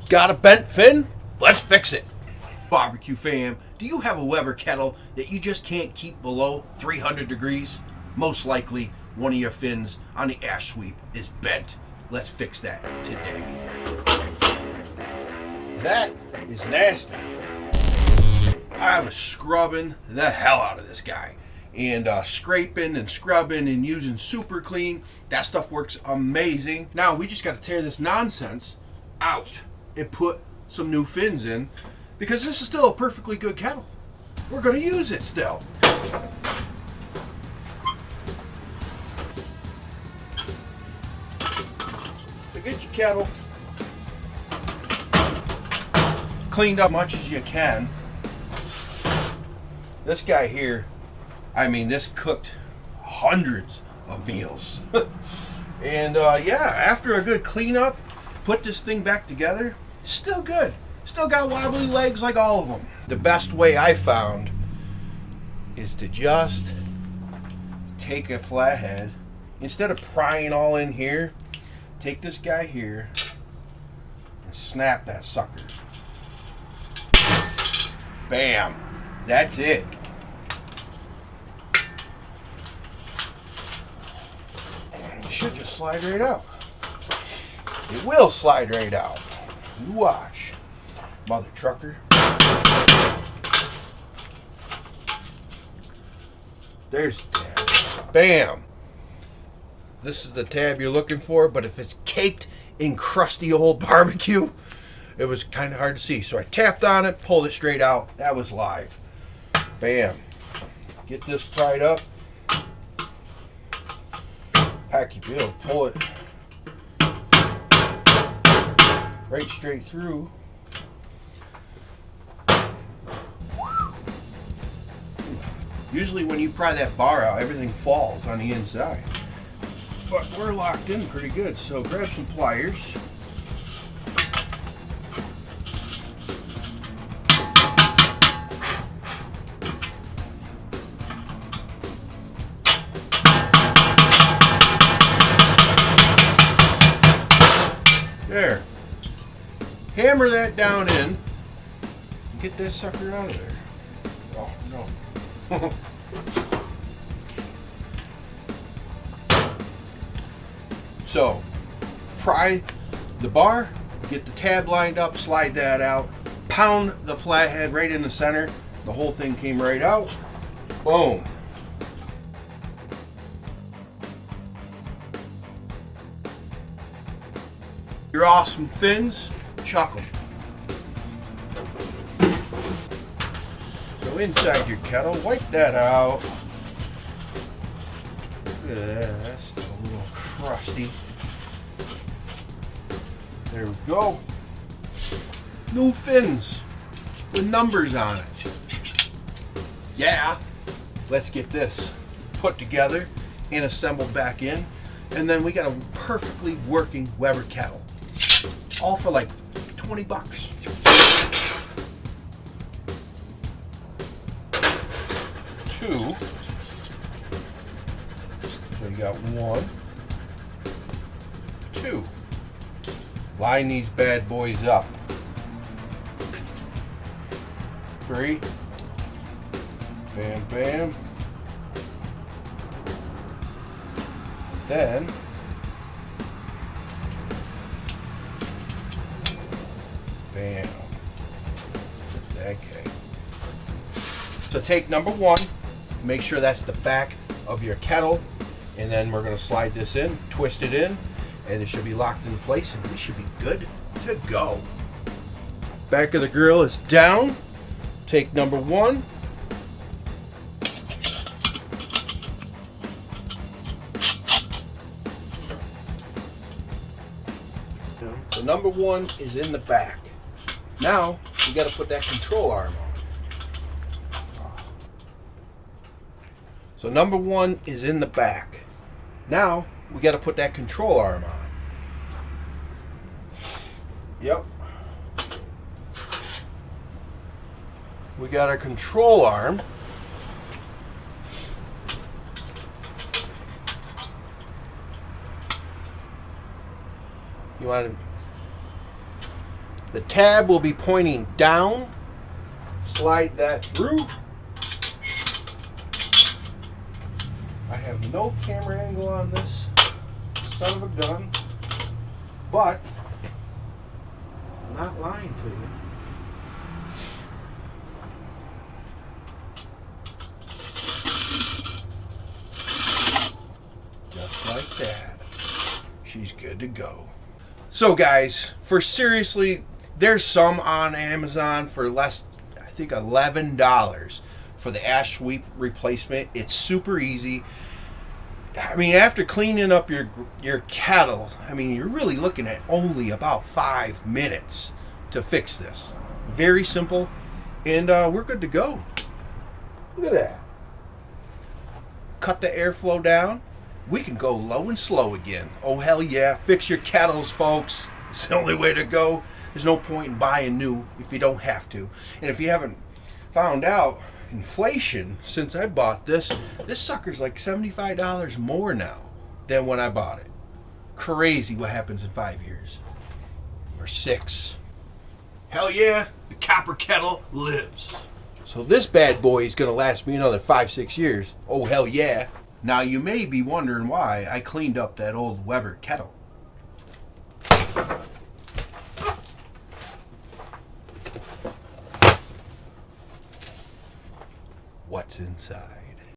Got a bent fin? Let's fix it. Barbecue fam, do you have a Weber kettle that you just can't keep below 300 degrees? Most likely one of your fins on the ash sweep is bent. Let's fix that today. That is nasty. I was scrubbing the hell out of this guy. And scraping and scrubbing and using super clean. That stuff works amazing. Now we just got to tear this nonsense out and put some new fins in, because this is still a perfectly good kettle. We're going to use it still. So get your kettle cleaned up much as you can. This guy here, I mean, this cooked hundreds of meals. And yeah, after a good cleanup, put this thing back together, it's still good. Still got wobbly legs like all of them. The best way I found is to just take a flathead, instead of prying all in here, take this guy here and snap that sucker. Bam. That's it. It should just slide right out. It will slide right out. You watch. Mother trucker. There's the tab. Bam. This is the tab you're looking for, but if it's caked in crusty old barbecue, it was kind of hard to see. So I tapped on it, pulled it straight out. That was live. Bam. Get this pried up. Heck, you'll be able to pull it right straight through. Usually when you pry that bar out, everything falls on the inside. But we're locked in pretty good, so grab some pliers. There. Hammer that down in. Get that sucker out of there. Oh, no. So, pry the bar, get the tab lined up, slide that out, pound the flathead right in the center. The whole thing came right out. Boom. Your awesome fins, chuck them. So inside your kettle, wipe that out. Look at that, that's still a little crusty. There we go. New fins with numbers on it. Yeah, let's get this put together and assembled back in. And then we got a perfectly working Weber kettle. All for like 20 bucks. Two. So you got 1, 2. Line these bad boys up. 3. Bam, bam. Then bam. Okay. So take number 1, make sure that's the back of your kettle, and then we're going to slide this in, twist it in, and it should be locked in place, and we should be good to go. Back of the grill is down. Take number 1. So number 1 is in the back. Now we got to put that control arm on. So number 1 is in the back. Now we got to put that control arm on. Yep. We got our control arm. You want to The tab will be pointing down. Slide that through. I have no camera angle on this son of a gun, but I'm not lying to you. Just like that. She's good to go. So guys, for seriously, there's some on Amazon for less, I think $11 for the ash sweep replacement. It's super easy. I mean, after cleaning up your kettle, I mean, you're really looking at only about 5 minutes to fix this. Very simple, and we're good to go. Look at that. Cut the airflow down. We can go low and slow again. Oh, hell yeah. Fix your kettles, folks. It's the only way to go. There's no point in buying new if you don't have to. And if you haven't found out, inflation, since I bought this sucker's like $75 more now than when I bought it. Crazy what happens in 5 years. Or 6. Hell yeah, the copper kettle lives. So this bad boy is going to last me another 5-6 years. Oh, hell yeah. Now you may be wondering why I cleaned up that old Weber kettle. What's inside?